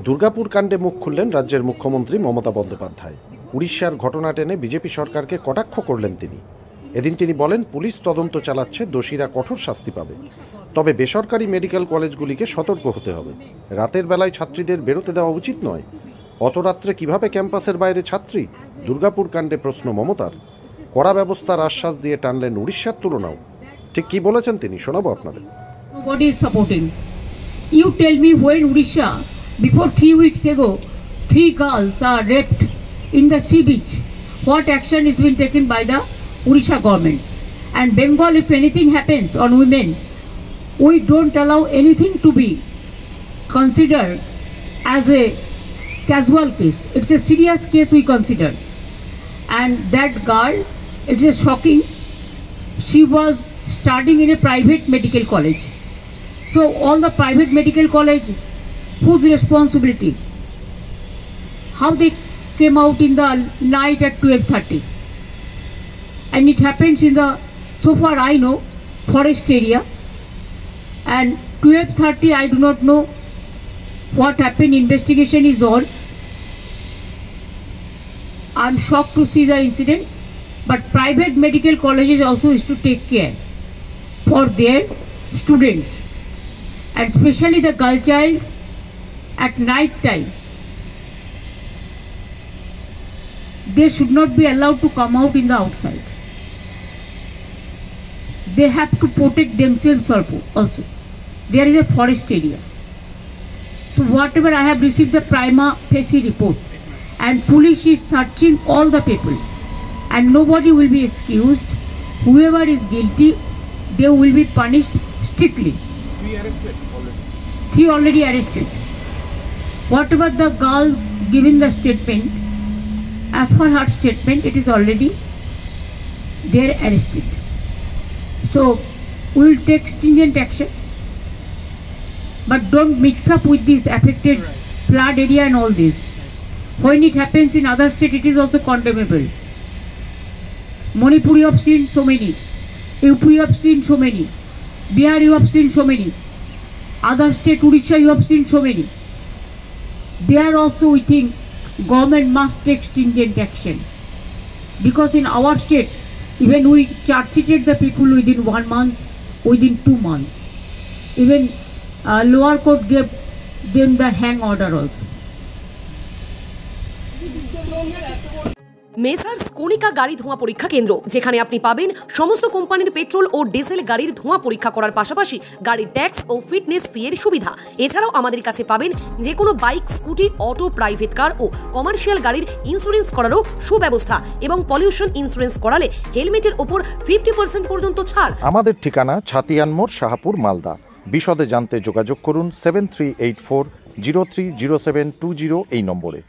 দুর্গাপুর কাণ্ডে মুখ খুললেন রাজ্যের মুখ্যমন্ত্রী মমতা বন্দ্যোপাধ্যায়। উড়িষ্যার ঘটনা টেনে বিজেপি সরকারকে কটাক্ষ করলেন তিনি। এদিন তিনি বলেন, পুলিশ তদন্ত চালাচ্ছে, দোষীরা কঠোর শাস্তি পাবে। তবে বেসরকারি মেডিকেল কলেজগুলিকে সতর্ক হতে হবে। রাতের বেলায় ছাত্রীদের বেরোতে দেওয়া উচিত নয়। অত রাত্রে কিভাবে ক্যাম্পাসের বাইরে ছাত্রী? দুর্গাপুর কাণ্ডে প্রশ্ন মমতার। কড়া ব্যবস্থার আশ্বাস দিয়ে টানলেন উড়িষ্যার তুলনাও। ঠিক কি বলেছেন তিনি, শোনাবো আপনাদের। Nobody is supporting. You tell me when Odisha, before 3 weeks ago, 3 girls are raped in the sea beach. What action is being taken by the Odisha government? And Bengal, if anything happens on women, we don't allow anything to be considered as a casual case. It's a serious case we consider. And that girl, it is shocking. She was studying in a private medical college. So all the private medical college, whose responsibility? How they came out in the night at 12:30, and it happens in the, so far I know, forest area. And 12:30, I do not know what happened. Investigation is on. I'm shocked to see the incident, but private medical colleges also is to take care for their students, and especially the girl child at night time. They should not be allowed to come out in the outside. They have to protect themselves also. There is a forest area. So whatever I have received the prima facie report, and police is searching all the people, and nobody will be excused. Whoever is guilty, they will be punished strictly. 3 arrested already. 3 already arrested. Whatever the girls giving the statement, as per her statement, it is already they are arrested. So we will take stringent action, but don't mix up with this affected flood area and all this. When it happens in other state, it is also condemnable. Manipur you have seen so many, UP you have seen so many, Bihar you have seen so many, other state Odisha you have seen so many. There also we think government must take stringent action, because in our state even we charge sheeted the people within 1 month, within 2 months. Even lower court gave them the hang order also. Messrs Kanika গাড়ি ধোঁয়া পরীক্ষা কেন্দ্র, যেখানে আপনি পাবেন সমস্ত কোম্পানির petrol ও diesel গাড়ির ধোঁয়া পরীক্ষা করার পাশাপাশি গাড়ির ট্যাক্স ও ফিটনেস ফি এর সুবিধা। এছাড়াও আমাদের কাছে পাবেন যে কোনো bike, scooty, auto, private car ও কমার্শিয়াল গাড়ির ইন্স্যুরেন্স করারও সুব্যবস্থা, এবং পলিউশন ইন্স্যুরেন্স করালে হেলমেটের ওপর 50% পর্যন্ত ছাড়। আমাদের ঠিকানা ছাতিয়ান মোড়, শাহপুর, মালদা। বিশদে জানতে যোগাযোগ করুন 7384 030720 এই নম্বরে।